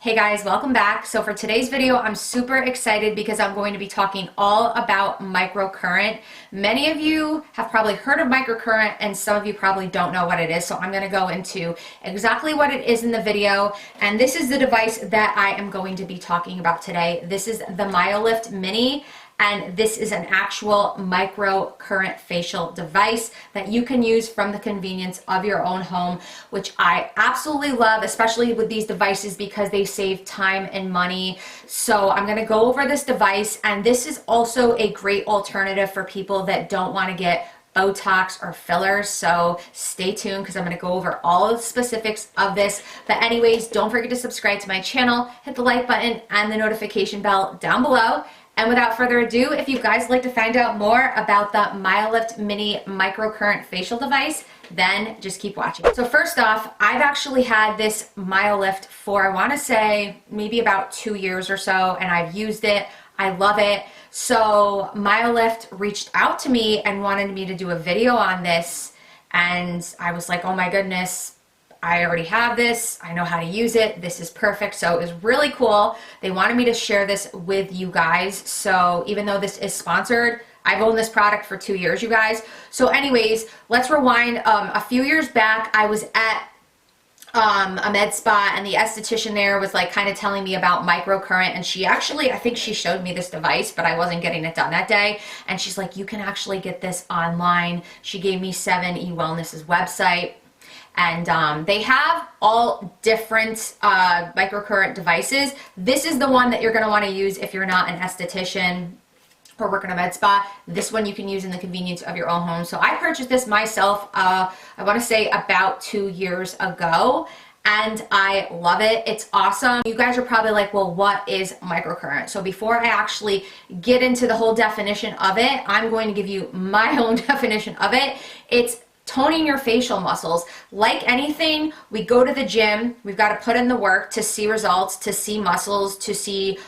Hey guys, welcome back. So for today's video, I'm super excited because I'm going to be talking all about microcurrent. Many of you have probably heard of microcurrent and some of you probably don't know what it is. So I'm going to go into exactly what it is in the video. And this is the device that I am going to be talking about today. This is the Myolift Mini. And this is an actual microcurrent facial device that you can use from the convenience of your own home, which I absolutely love, especially with these devices because they save time and money. So I'm gonna go over this device, and this is also a great alternative for people that don't wanna get Botox or fillers, so stay tuned because I'm going to go over all of the specifics of this. But anyways, don't forget to subscribe to my channel, hit the like button and the notification bell down below. And without further ado, if you guys like to find out more about the Myolift Mini microcurrent facial device, then just keep watching. So first off, I've actually had this Myolift for, I want to say, maybe about 2 years or so, and I've used it. I love it. So Myolift reached out to me and wanted me to do a video on this, and I was like, oh my goodness, I already have this. I know how to use it. This is perfect. So it was really cool. They wanted me to share this with you guys. So even though this is sponsored, I've owned this product for 2 years, you guys. So anyways, let's rewind. A few years back, I was at a med spa, and the esthetician there was like kind of telling me about microcurrent, and she actually, I think she showed me this device, but I wasn't getting it done that day, and she's like, you can actually get this online. She gave me 7eWellness's website, and they have all different microcurrent devices. This is the one that you're going to want to use if you're not an esthetician or work in a med spa. This one you can use in the convenience of your own home. So I purchased this myself, I want to say about 2 years ago, and I love it. It's awesome. You guys are probably like, well, what is microcurrent? So before I actually get into the whole definition of it, I'm going to give you my own definition of it. It's toning your facial muscles. Like anything, we go to the gym, we've got to put in the work to see results, to see muscles, to see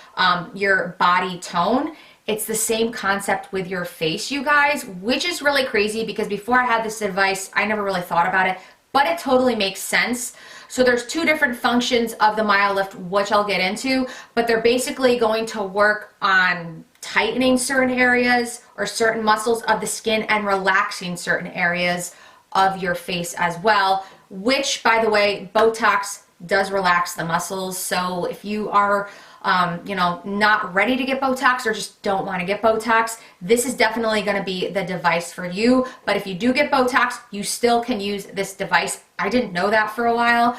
your body tone. It's the same concept with your face, you guys, which is really crazy because before I had this device, I never really thought about it, but it totally makes sense. So there's two different functions of the Myolift, which I'll get into, but they're basically going to work on tightening certain areas or certain muscles of the skin and relaxing certain areas of your face as well, which, by the way, Botox does relax the muscles. So if you are not ready to get Botox or just don't want to get Botox, this is definitely going to be the device for you. But if you do get Botox, you still can use this device. I didn't know that for a while,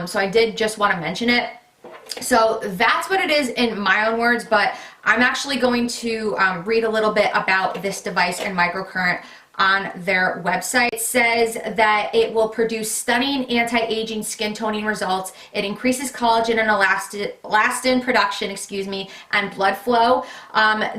so I did just want to mention it. So that's what it is in my own words, but I'm actually going to read a little bit about this device and microcurrent on their website. It says that it will produce stunning anti-aging skin toning results. It increases collagen and elastin production, and blood flow.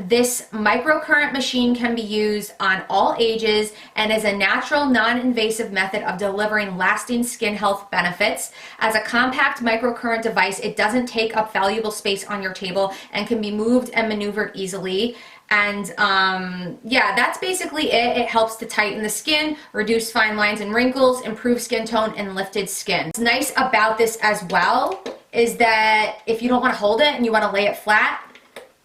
This microcurrent machine can be used on all ages and is a natural, non-invasive method of delivering lasting skin health benefits. As a compact microcurrent device, it doesn't take up valuable space on your table and can be moved and maneuvered easily. And yeah, that's basically it. It helps to tighten the skin, reduce fine lines and wrinkles, improve skin tone, and lifted skin. What's nice about this as well is that if you don't want to hold it and you want to lay it flat,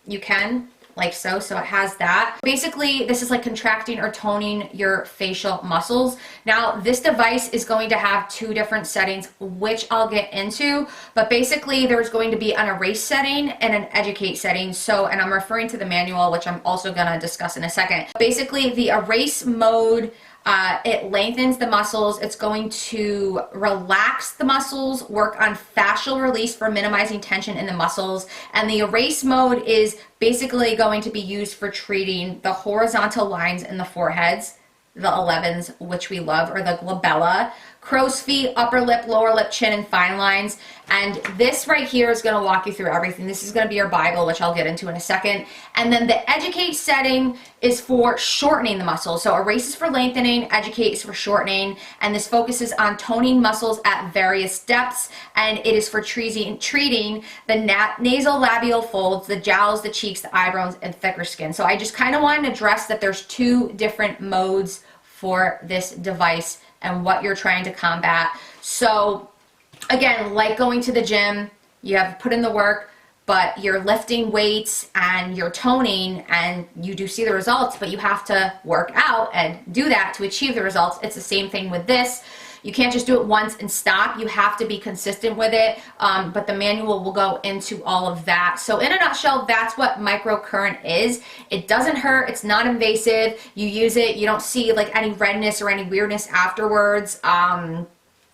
you can, like so. So it has that. Basically, this is like contracting or toning your facial muscles. Now, this device is going to have two different settings, which I'll get into, but basically there's going to be an erase setting and an educate setting. So, and I'm referring to the manual, which I'm also going to discuss in a second. Basically, the erase mode, it lengthens the muscles. It's going to relax the muscles, work on fascial release for minimizing tension in the muscles. And the erase mode is basically going to be used for treating the horizontal lines in the foreheads, the 11s, which we love, or the glabella, crow's feet, upper lip, lower lip, chin, and fine lines. And this right here is going to walk you through everything. This is going to be your Bible, which I'll get into in a second. And then the educate setting is for shortening the muscles. So erase is for lengthening, educate is for shortening, and this focuses on toning muscles at various depths, and it is for treating the nasal labial folds, the jowls, the cheeks, the eyebrows, and thicker skin. So I just kind of wanted to address that there's two different modes for this device and what you're trying to combat. So again, like going to the gym, you have put in the work, but you're lifting weights and you're toning and you do see the results, but you have to work out and do that to achieve the results. It's the same thing with this. You can't just do it once and stop. You have to be consistent with it, but the manual will go into all of that. So in a nutshell, that's what microcurrent is. It doesn't hurt. It's not invasive. You use it. You don't see like any redness or any weirdness afterwards.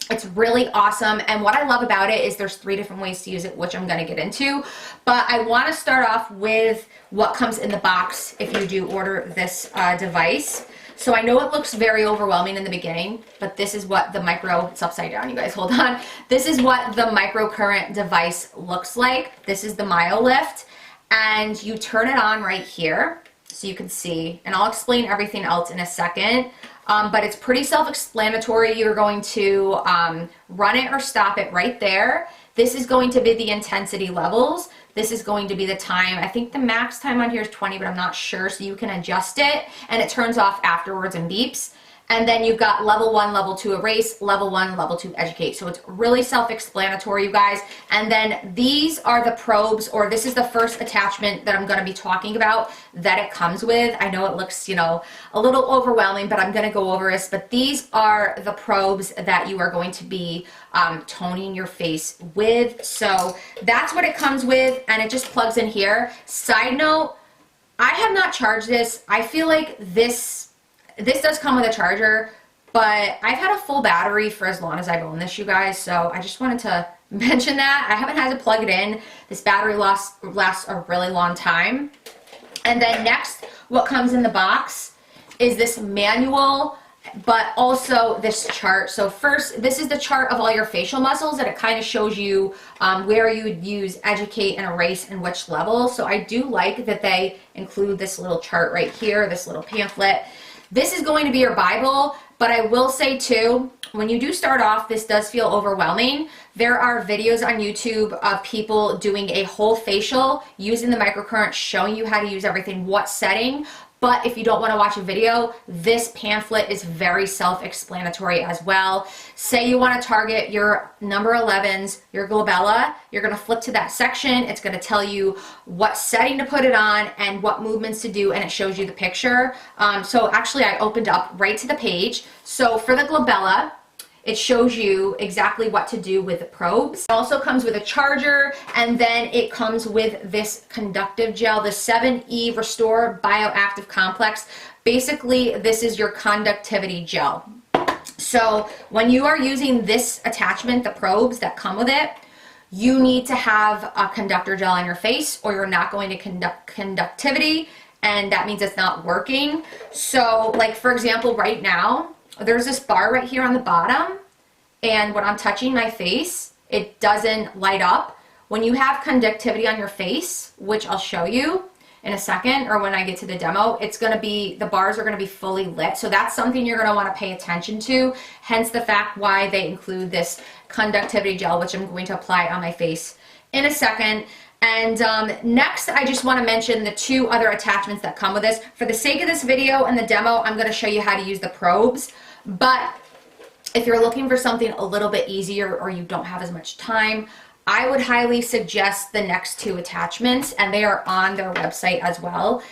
It's really awesome, and what I love about it is there's 3 different ways to use it, which I'm going to get into, but I want to start off with what comes in the box if you do order this device. So I know it looks very overwhelming in the beginning, but this is what the it's upside down, you guys, hold on. This is what the microcurrent device looks like. This is the Myolift, and you turn it on right here so you can see, and I'll explain everything else in a second. But it's pretty self-explanatory. You're going to run it or stop it right there. This is going to be the intensity levels. This is going to be the time. I think the max time on here is 20, but I'm not sure, so you can adjust it, and it turns off afterwards and beeps. And then you've got level 1, level 2 erase, level 1, level 2 educate. So it's really self-explanatory, you guys. And then these are the probes, or this is the first attachment that I'm going to be talking about that it comes with. I know it looks, you know, a little overwhelming, but I'm going to go over this. But these are the probes that you are going to be toning your face with. So that's what it comes with, and it just plugs in here. Side note, I have not charged this. I feel like this does come with a charger, but I've had a full battery for as long as I've owned this, you guys, so I just wanted to mention that. I haven't had to plug it in. This battery lasts a really long time. And then next, what comes in the box is this manual, but also this chart. So first, this is the chart of all your facial muscles, and it kind of shows you where you would use educate and erase and which level. So I do like that they include this little chart right here, this little pamphlet. This is going to be your Bible, but I will say too, when you do start off, this does feel overwhelming. There are videos on YouTube of people doing a whole facial using the microcurrent, showing you how to use everything, what setting. But if you don't want to watch a video, this pamphlet is very self-explanatory as well. Say you want to target your number 11s, your glabella, you're going to flip to that section. It's going to tell you what setting to put it on and what movements to do, and it shows you the picture. So actually I opened up right to the page. So for the glabella, it shows you exactly what to do with the probes. It also comes with a charger, and then it comes with this conductive gel, the 7E Restore Bioactive Complex. Basically, this is your conductivity gel. So when you are using this attachment, the probes that come with it, you need to have a conductor gel on your face, or you're not going to conduct conductivity, and that means it's not working. So like for example, right now, there's this bar right here on the bottom, and when I'm touching my face, it doesn't light up. When you have conductivity on your face, which I'll show you in a second, or when I get to the demo, it's going to be, the bars are going to be fully lit. So that's something you're going to want to pay attention to, hence the fact why they include this conductivity gel, which I'm going to apply on my face in a second. And next, I just want to mention the 2 other attachments that come with this. For the sake of this video and the demo, I'm going to show you how to use the probes. But if you're looking for something a little bit easier, or you don't have as much time, I would highly suggest the next 2 attachments, and they are on their website as well.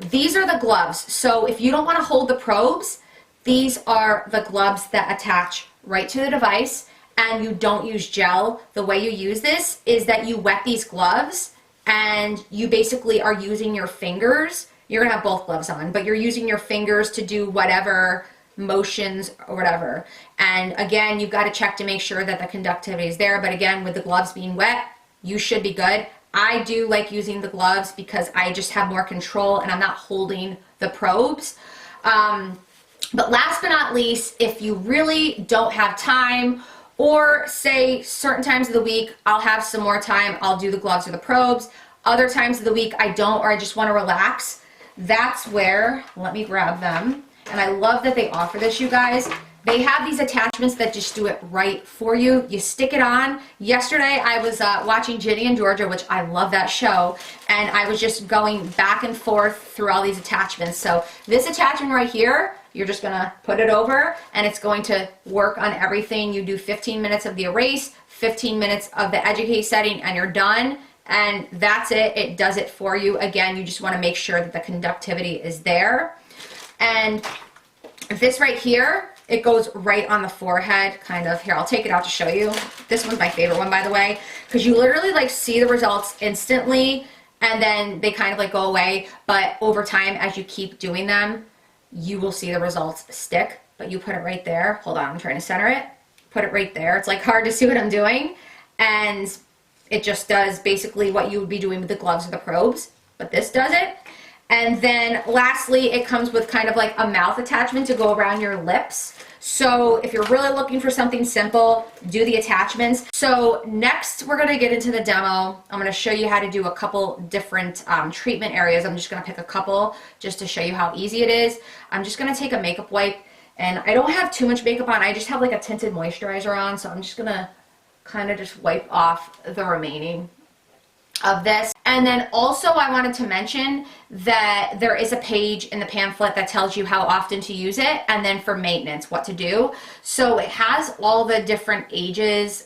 These are the gloves. So if you don't want to hold the probes, these are the gloves that attach right to the device, and you don't use gel. The way you use this is that you wet these gloves, and you basically are using your fingers. You're gonna have both gloves on, but you're using your fingers to do whatever motions or whatever. And again, you've got to check to make sure that the conductivity is there. But again, with the gloves being wet, you should be good. I do like using the gloves because I just have more control and I'm not holding the probes. But last but not least, if you really don't have time, or say certain times of the week, I'll have some more time, I'll do the gloves or the probes. Other times of the week, I don't, or I just want to relax. That's where, let me grab them. And I love that they offer this, you guys. They have these attachments that just do it right for you. You stick it on. Yesterday, I was watching Ginny and Georgia, which I love that show, and I was just going back and forth through all these attachments. So this attachment right here, you're just gonna put it over, and it's going to work on everything. You do 15 minutes of the erase, 15 minutes of the Educate setting, and you're done. And that's it. It does it for you. Again, you just want to make sure that the conductivity is there. And this right here, it goes right on the forehead, kind of. Here, I'll take it out to show you. This one's my favorite one, by the way, because you literally like see the results instantly, and then they kind of like go away. But over time, as you keep doing them, you will see the results stick. But you put it right there. Hold on, I'm trying to center it. Put it right there. It's like hard to see what I'm doing. And it just does basically what you would be doing with the gloves or the probes, but this does it. And then lastly, it comes with kind of like a mouth attachment to go around your lips. So if you're really looking for something simple, do the attachments. So next we're gonna get into the demo. I'm gonna show you how to do a couple different treatment areas. I'm just gonna pick a couple just to show you how easy it is. I'm just gonna take a makeup wipe, and I don't have too much makeup on. I just have like a tinted moisturizer on, so I'm just gonna kind of just wipe off the remaining of this. And then also I wanted to mention that there is a page in the pamphlet that tells you how often to use it, and then for maintenance what to do. So it has all the different ages.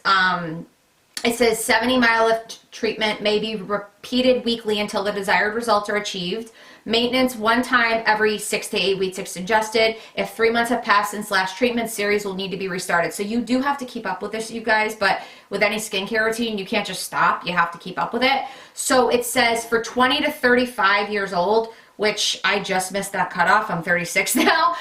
It says 70 Myolift treatment may be repeated weekly until the desired results are achieved. Maintenance, one time every 6 to 8 weeks if suggested. If 3 months have passed since last treatment, series will need to be restarted. So you do have to keep up with this, you guys, but with any skincare routine, you can't just stop. You have to keep up with it. So it says for 20 to 35 years old, which I just missed that cutoff. I'm 36 now.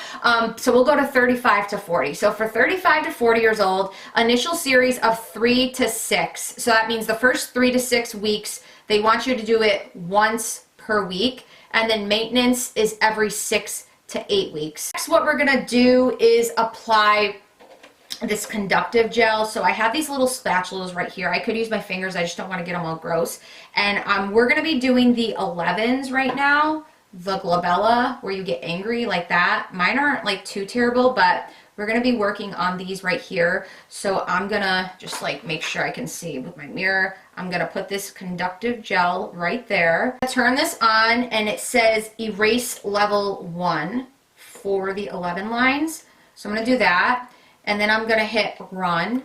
So we'll go to 35 to 40. So for 35 to 40 years old, initial series of 3 to 6. So that means the first 3 to 6 weeks, they want you to do it once per week. And then maintenance is every 6 to 8 weeks. Next, what we're gonna do is apply this conductive gel. So I have these little spatulas right here. I could use my fingers, I just don't wanna get them all gross. And we're gonna be doing the 11s right now, the glabella, where you get angry like that. Mine aren't like too terrible, but we're gonna be working on these right here. So I'm gonna just like make sure I can see with my mirror. I'm gonna put this conductive gel right there. I turn this on and it says erase level 1 for the 11 lines. So I'm gonna do that. And then I'm gonna hit run.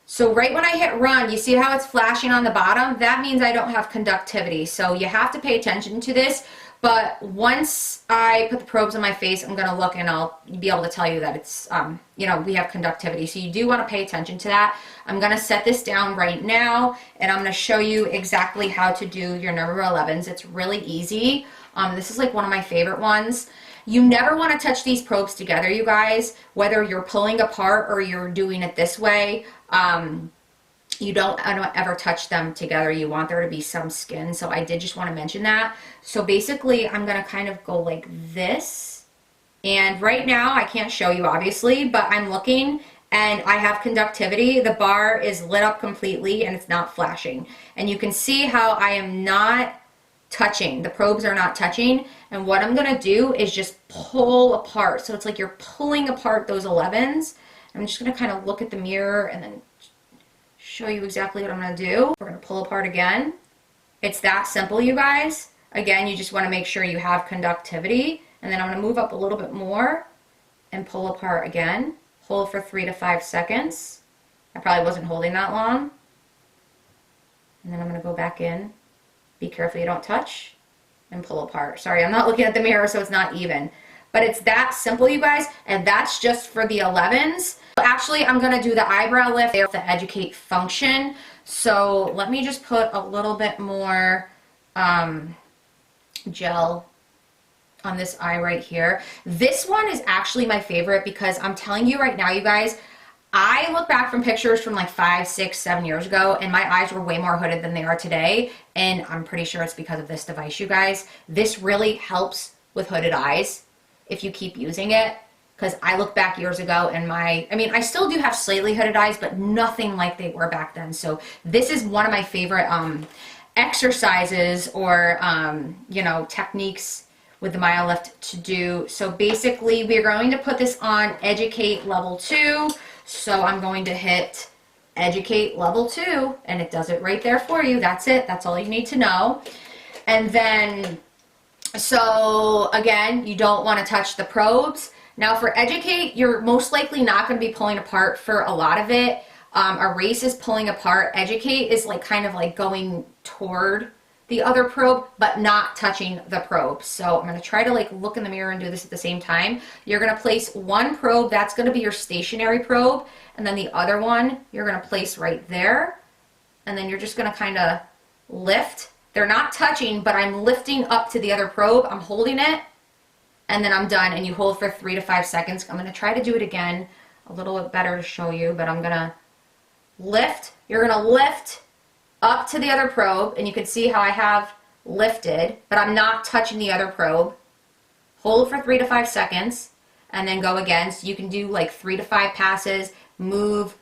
So right when I hit run, you see how it's flashing on the bottom? That means I don't have conductivity. So you have to pay attention to this. But once I put the probes on my face, I'm gonna look and I'll be able to tell you that it's, you know, we have conductivity. So you do wanna pay attention to that. I'm gonna set this down right now, and I'm gonna show you exactly how to do your number 11s. It's really easy. This is like one of my favorite ones. You never wanna touch these probes together, you guys, whether you're pulling apart or you're doing it this way. I don't ever touch them together. You want there to be some skin. So I did just want to mention that. So basically I'm going to kind of go like this. And right now I can't show you obviously, but I'm looking and I have conductivity. The bar is lit up completely and it's not flashing. And you can see how I am not touching. The probes are not touching. And what I'm going to do is just pull apart. So it's like you're pulling apart those 11s. I'm just going to kind of look at the mirror and then show you exactly what I'm going to do. We're going to pull apart again. It's that simple, you guys. Again, you just want to make sure you have conductivity. And then I'm going to move up a little bit more and pull apart again. Hold for 3 to 5 seconds. I probably wasn't holding that long. And then I'm going to go back in. Be careful you don't touch. And pull apart. Sorry, I'm not looking at the mirror, so it's not even. But it's that simple, you guys. And that's just for the 11s. Actually, I'm going to do the eyebrow lift, the Educate function. So let me just put a little bit more gel on this eye right here. This one is actually my favorite because I'm telling you right now, you guys, I look back from pictures from like 5, 6, 7 years ago and my eyes were way more hooded than they are today. And I'm pretty sure it's because of this device, you guys. This really helps with hooded eyes if you keep using it. Because I look back years ago and I still do have slightly hooded eyes, but nothing like they were back then. So this is one of my favorite exercises or, you know, techniques with the Myolift to do. So basically we're going to put this on Educate level 2. So I'm going to hit Educate level 2 and it does it right there for you. That's it. That's all you need to know. And then, so again, you don't want to touch the probes. Now for Educate, you're most likely not going to be pulling apart for a lot of it. Erase is pulling apart. Educate is like kind of like going toward the other probe, but not touching the probe. So I'm going to try to like look in the mirror and do this at the same time. You're going to place one probe, that's going to be your stationary probe, and then the other one you're going to place right there. And then you're just going to kind of lift. They're not touching, but I'm lifting up to the other probe. I'm holding it, and then I'm done. And you hold for 3 to 5 seconds. I'm going to try to do it again a little bit better to show you, but I'm going to lift. You're going to lift up to the other probe, and you can see how I have lifted, but I'm not touching the other probe. Hold for 3 to 5 seconds, and then go again. So you can do like 3 to 5 passes, move,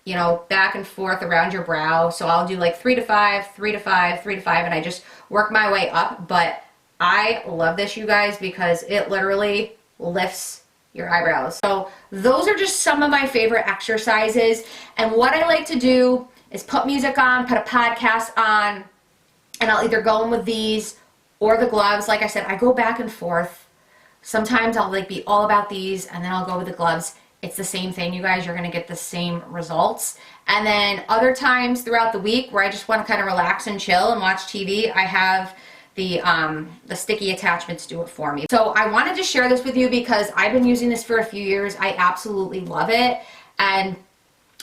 you know, back and forth around your brow. So I'll do like 3 to 5, 3 to 5, 3 to 5, and I just work my way up. But I love this, you guys, because it literally lifts your eyebrows. So those are just some of my favorite exercises. And what I like to do is put music on, put a podcast on, and I'll either go in with these or the gloves. Like I said, I go back and forth. Sometimes I'll like be all about these, and then I'll go with the gloves. It's the same thing, you guys. You're going to get the same results. And then other times throughout the week where I just want to kind of relax and chill and watch TV, I have the sticky attachments do it for me. So I wanted to share this with you because I've been using this for a few years. I absolutely love it. And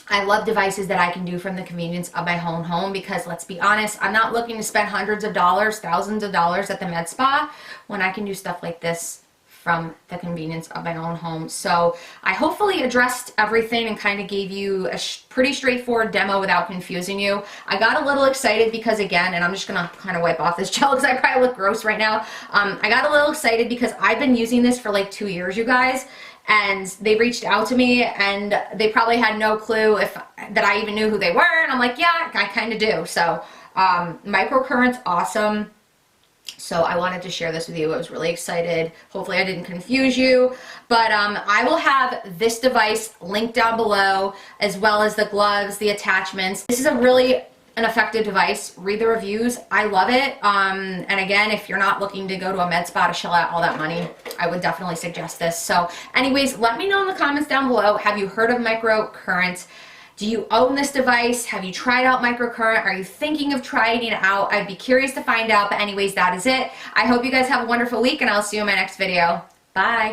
I love devices that I can do from the convenience of my own home, because let's be honest, I'm not looking to spend hundreds of dollars, thousands of dollars at the med spa when I can do stuff like this from the convenience of my own home. So I hopefully addressed everything and kind of gave you a pretty straightforward demo without confusing you. I got a little excited because, again, and I'm just gonna kind of wipe off this gel because I probably look gross right now. I got a little excited because I've been using this for like 2 years, you guys, and they reached out to me and they probably had no clue that I even knew who they were, and I'm like, yeah, I kind of do. So Microcurrent's awesome. So I wanted to share this with you. I was really excited. Hopefully I didn't confuse you. But I will have this device linked down below, as well as the gloves, the attachments. This is a really an effective device. Read the reviews. I love it. And again, if you're not looking to go to a med spa to shell out all that money, I would definitely suggest this. So anyways, let me know in the comments down below. Have you heard of Microcurrent? Do you own this device? Have you tried out Microcurrent? Are you thinking of trying it out? I'd be curious to find out. But anyways, that is it. I hope you guys have a wonderful week, and I'll see you in my next video. Bye.